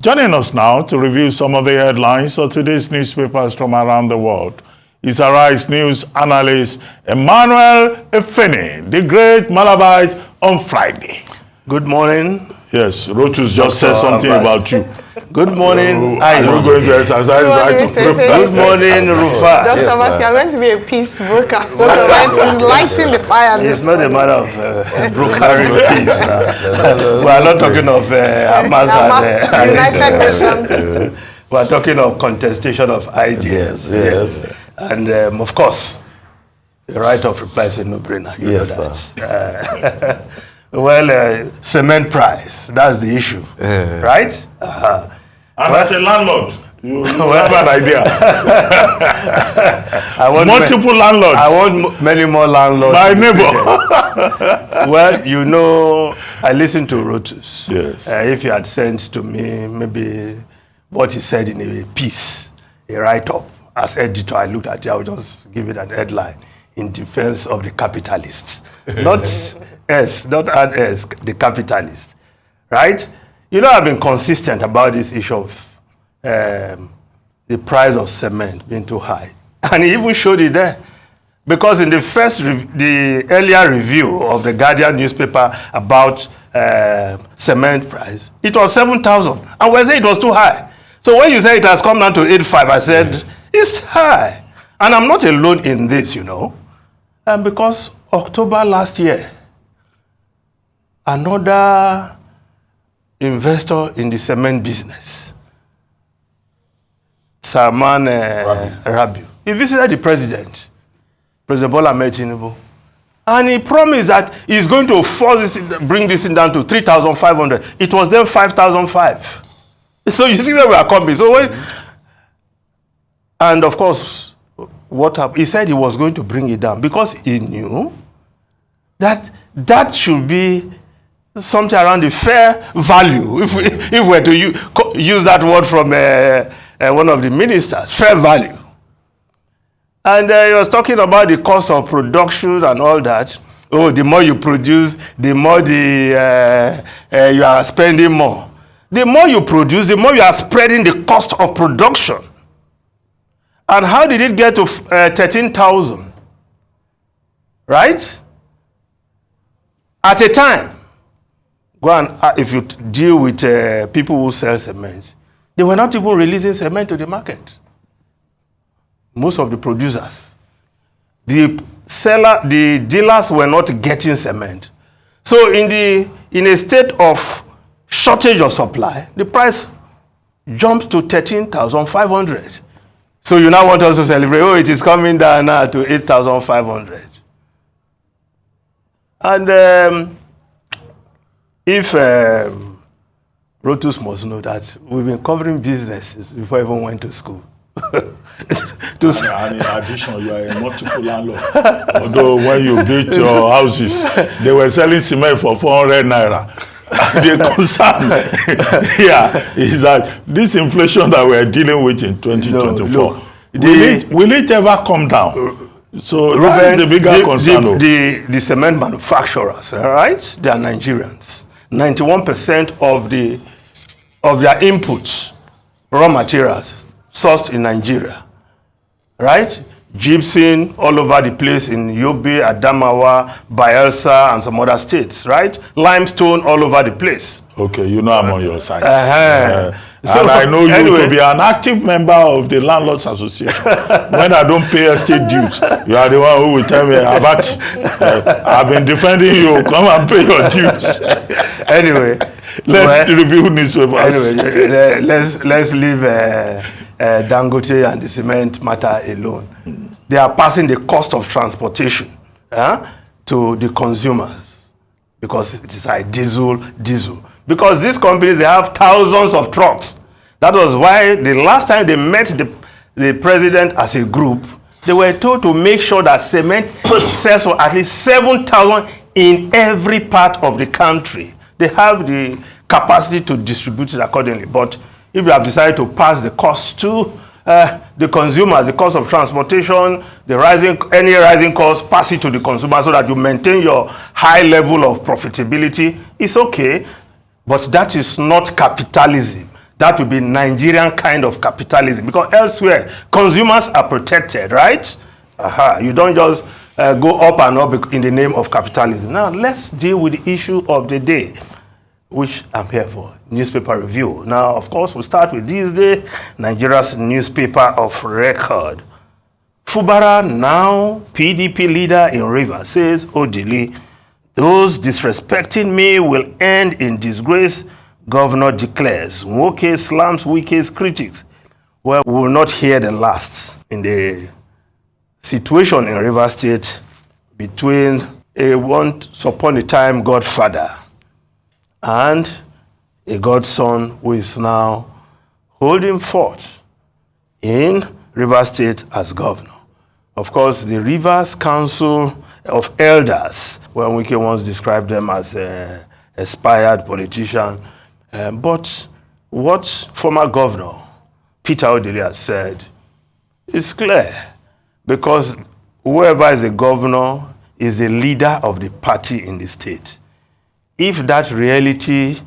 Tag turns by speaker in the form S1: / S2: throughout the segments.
S1: Joining us now to review some of the headlines of today's newspapers from around the world is Arise News analyst Emmanuel Efene, the great Malabite on Friday.
S2: Good morning.
S1: Yes, Rotus just said something about you.
S2: Good morning.
S1: Are you going to exercise right to prepare?
S2: Good morning, Rufa.
S3: Dr. Mati, I'm going to be a peace broker. Dr. Mati is lighting the fire.
S2: It's not a matter of brokering peace. We are not talking of Hamas and
S3: United Nations.
S2: We are talking of contestation of ideas.
S4: Yes.
S2: And of course, the right of reply is a no-brainer. You know that. Well, cement price, that's the issue, right?
S1: And as a landlord, you have an idea.
S2: I want
S1: multiple landlords.
S2: I want many more landlords.
S1: My neighbor.
S2: Well, you know, I listened to Rotus.
S1: Yes.
S2: If you had sent to me maybe what he said in a piece, a write-up, as editor, I looked at it, I would just give it an headline in defense of the capitalists. Not add S, the capitalists, right? You know, I've been consistent about this issue of the price of cement being too high. And he even showed it there. Because in the earlier review of the Guardian newspaper about cement price, it was 7,000. And we said it was too high. So when you say it has come down to 8,500, I said, it's high. And I'm not alone in this, you know. And because October last year, another investor in the cement business, Salman Rabiu, he visited the president, President Bola Ahmed Tinubu, and he promised that he's going to bring this thing down to 3,500. It was then 5,500. So you see where we are coming. So and of course, what happened? He said he was going to bring it down because he knew that that should be something around the fair value. If we were to use that word from one of the ministers, fair value. And he was talking about the cost of production and all that. Oh, the more you produce, the more you are spending more. The more you produce, the more you are spreading the cost of production. And how did it get to 13,000? Right? At a time, go and if you deal with people who sell cement, they were not even releasing cement to the market. Most of the producers, the dealers were not getting cement. So in a state of shortage of supply, the price jumped to 13,500. So you now want us to celebrate, oh, it is coming down now to 8,500. And if Rotus must know that we've been covering businesses before I even went to school.
S1: And in addition, you are a multiple landlord. Although when you built your houses, they were selling cement for 400 naira. The concern is that this inflation that we are dealing with in 2024, will it ever come down? So Ruben, that is a bigger concern.
S2: The cement manufacturers, right? They are Nigerians. 91% of their inputs, raw materials, sourced in Nigeria, right? Gypsum all over the place in Yobe, Adamawa, Bayelsa, and some other states, right? Limestone all over the place.
S1: Okay, you know I'm on your side.
S2: So,
S1: and I know you to be an active member of the Landlords Association. When I don't pay estate dues, you are the one who will tell me about I've been defending you. Come and pay your dues.
S2: Anyway,
S1: let's review newspapers.
S2: Anyway, let's leave Dangote and the cement matter alone. They are passing the cost of transportation to the consumers because it is like diesel. Because these companies, they have thousands of trucks. That was why the last time they met the president as a group, they were told to make sure that cement sells for at least 7,000 in every part of the country. They have the capacity to distribute it accordingly. But if you have decided to pass the cost to the consumers, the cost of transportation, any rising cost, pass it to the consumer so that you maintain your high level of profitability, it's okay. But that is not capitalism. That would be Nigerian kind of capitalism, because elsewhere, consumers are protected, right? You don't just go up and up in the name of capitalism. Now, let's deal with the issue of the day, which I'm here for, newspaper review. Now, of course, we'll start with this day, Nigeria's newspaper of record. Fubara, now PDP leader in Rivers, says Odili, those disrespecting me will end in disgrace, governor declares. Nwoke slams Wike's critics. Well, we will not hear the last in the situation in Rivers State between a once upon a time godfather and a godson who is now holding forth in Rivers State as governor. Of course, the Rivers Council of Elders, when Wike once described them as an aspired politician, but what former governor Peter Odili has said is clear, because whoever is a governor is the leader of the party in the state. If that reality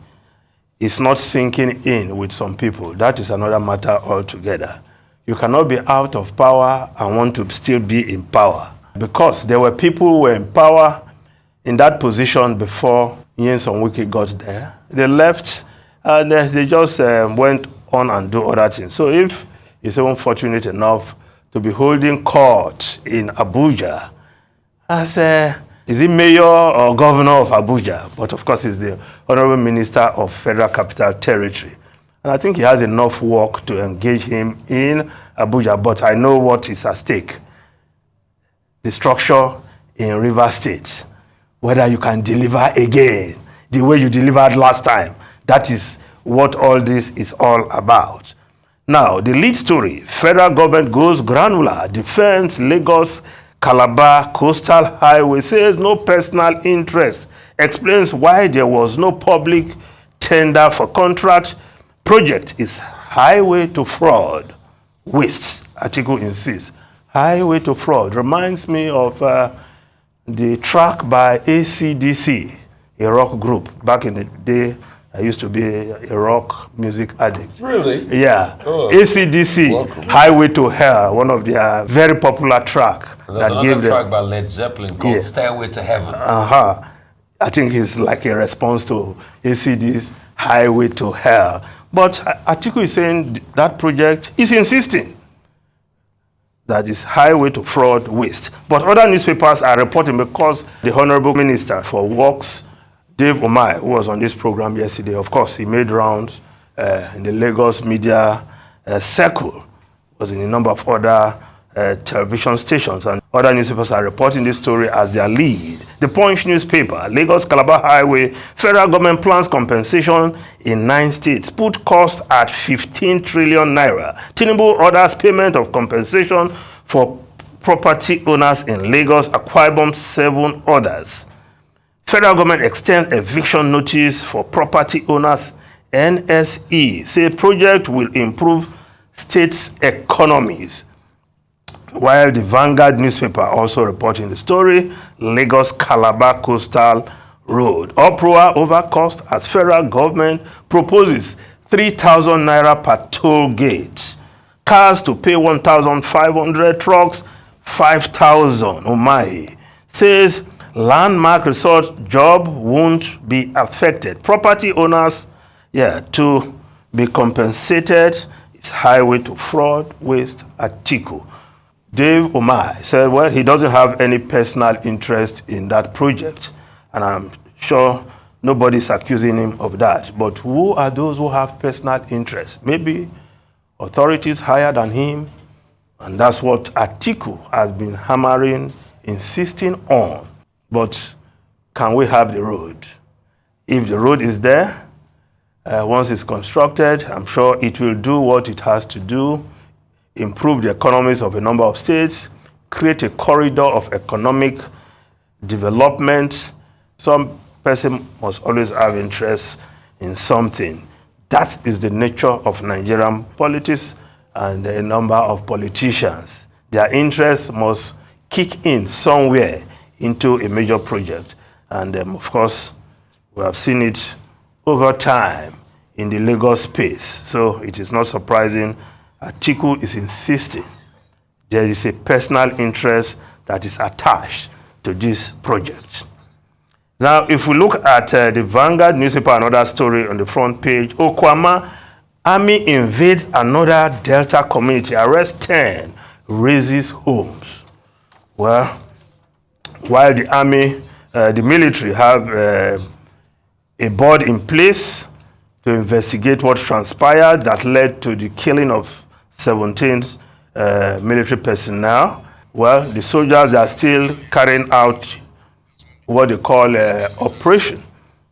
S2: is not sinking in with some people, that is another matter altogether. You cannot be out of power and want to still be in power, because there were people who were in power in that position before Nyesom Wike got there. They left and they just went on and do other things. So if he's even fortunate enough to be holding court in Abuja as is he mayor or governor of Abuja? But of course, he's the Honorable Minister of Federal Capital Territory. And I think he has enough work to engage him in Abuja, but I know what is at stake. The structure in Rivers State, whether you can deliver again the way you delivered last time. That is what all this is all about. Now, the lead story, federal government goes granular, defends Lagos-Calabar coastal highway, says no personal interest, explains why there was no public tender for contract. Project is highway to fraud, waste, article insists. Highway to fraud reminds me of the track by ACDC, a rock group. Back in the day, I used to be a rock music addict.
S4: Really?
S2: Yeah.
S4: Oh.
S2: ACDC,
S4: Welcome.
S2: Highway to Hell, one of their very popular track.
S4: There's another track by Led Zeppelin called Stairway to Heaven.
S2: I think it's like a response to ACDC's Highway to Hell. But Atiku is saying that project is insisting that is highway to fraud, waste. But other newspapers are reporting, because the Honorable Minister for Works, Dave Omai, who was on this program yesterday, of course, he made rounds in the Lagos media circle, was in a number of other television stations, and other newspapers are reporting this story as their lead. The Punch newspaper, Lagos-Calabar Highway, federal government plans compensation in 9 states, put cost at 15 trillion naira. Tinubu orders payment of compensation for property owners in Lagos, Akwa Ibom, 7 others. Federal government extends eviction notice for property owners. NSE say project will improve states' economies. While the Vanguard newspaper also reporting the story, Lagos-Calabar Coastal Road. Uproar over cost as federal government proposes 3,000 naira per toll gate. Cars to pay 1,500, trucks 5,000. Umahi says landmark resort job won't be affected. Property owners, to be compensated. It's highway to fraud, waste, Atiku. Dave Omai said, well, he doesn't have any personal interest in that project. And I'm sure nobody's accusing him of that. But who are those who have personal interest? Maybe authorities higher than him. And that's what Atiku has been hammering, insisting on. But can we have the road? If the road is there, once it's constructed, I'm sure it will do what it has to do, improve the economies of a number of states, create a corridor of economic development. Some person must always have interest in something. That is the nature of Nigerian politics and a number of politicians. Their interests must kick in somewhere into a major project. And of course, we have seen it over time in the Lagos space. So it is not surprising Atiku is insisting there is a personal interest that is attached to this project. Now, if we look at the Vanguard newspaper, another story on the front page, Okwama, army invades another Delta community, arrests 10, razes homes. Well, while the army, the military have a board in place to investigate what transpired that led to the killing of 17 military personnel, well, the soldiers are still carrying out what they call operation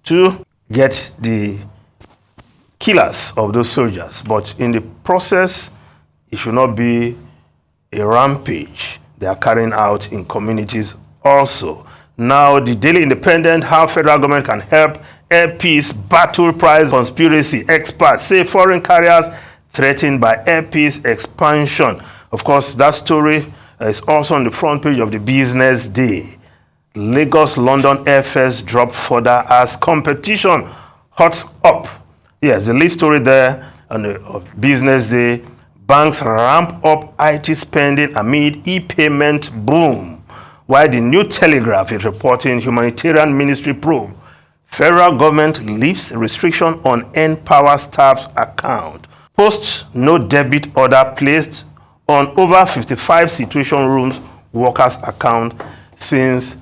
S2: to get the killers of those soldiers. But in the process, it should not be a rampage they are carrying out in communities also. Now, the Daily Independent, how federal government can help air peace battle price conspiracy. Experts say foreign carriers threatened by air peace expansion. Of course, that story is also on the front page of the Business Day. Lagos-London airfares drop further as competition hots up. Yes, the lead story there on the Business Day. Banks ramp up IT spending amid e-payment boom. While the New Telegraph is reporting humanitarian ministry probe, federal government lifts restriction on N-Power staff's account. Posts no debit order placed on over 55 situation rooms workers' account since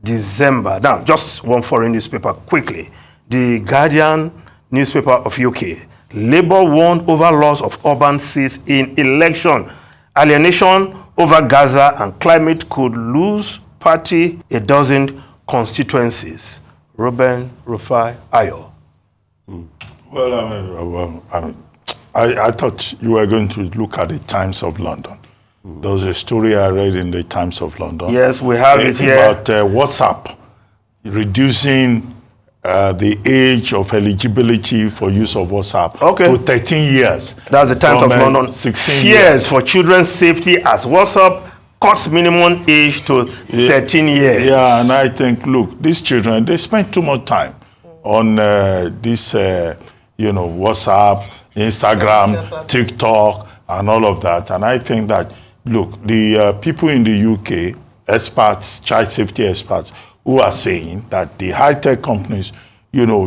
S2: December. Now, just one foreign newspaper quickly. The Guardian newspaper of UK. Labour warned over loss of urban seats in election. Alienation over Gaza and climate could lose party a dozen constituencies. Ruben Rufai Ayo.
S1: Well, I thought you were going to look at the Times of London. There was a story I read in the Times of London.
S2: Yes, we have it here.
S1: About WhatsApp reducing the age of eligibility for use of WhatsApp to 13 years.
S2: That's the Times of London.
S1: 16
S2: years for children's safety as WhatsApp cuts minimum age to 13 years.
S1: Yeah, and I think, look, these children, they spend too much time on this, WhatsApp, Instagram, TikTok, and all of that. And I think that, look, the people in the UK, experts, child safety experts, who are saying that the high-tech companies,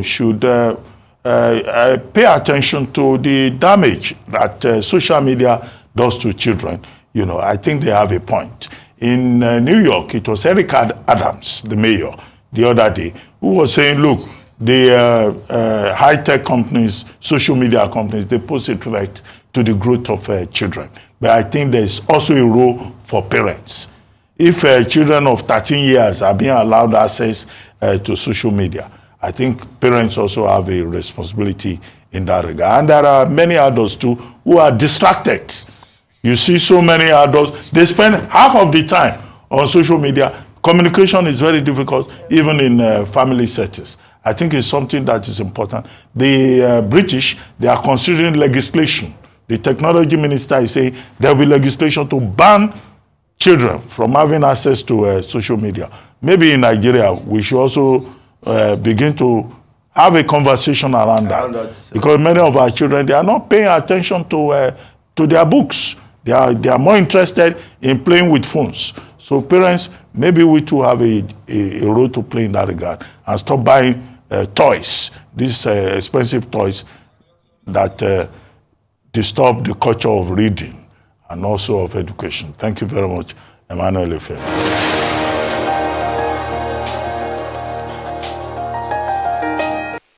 S1: should pay attention to the damage that social media does to children. I think they have a point. In New York, it was Eric Adams, the mayor, the other day, who was saying, look, the high-tech companies, social media companies, they pose a threat to the growth of children. But I think there's also a role for parents. If children of 13 years are being allowed access to social media, I think parents also have a responsibility in that regard. And there are many adults too who are distracted. You see so many adults, they spend half of the time on social media. Communication is very difficult, even in family settings. I think it's something that is important. The British, they are considering legislation. The technology minister is saying there will be legislation to ban children from having access to social media. Maybe in Nigeria, we should also begin to have a conversation around that. Because many of our children, they are not paying attention to their books. They are more interested in playing with phones. So parents, maybe we too have a role to play in that regard and stop buying toys, these expensive toys that disturb the culture of reading and also of education. Thank you very much, Emmanuel Efe.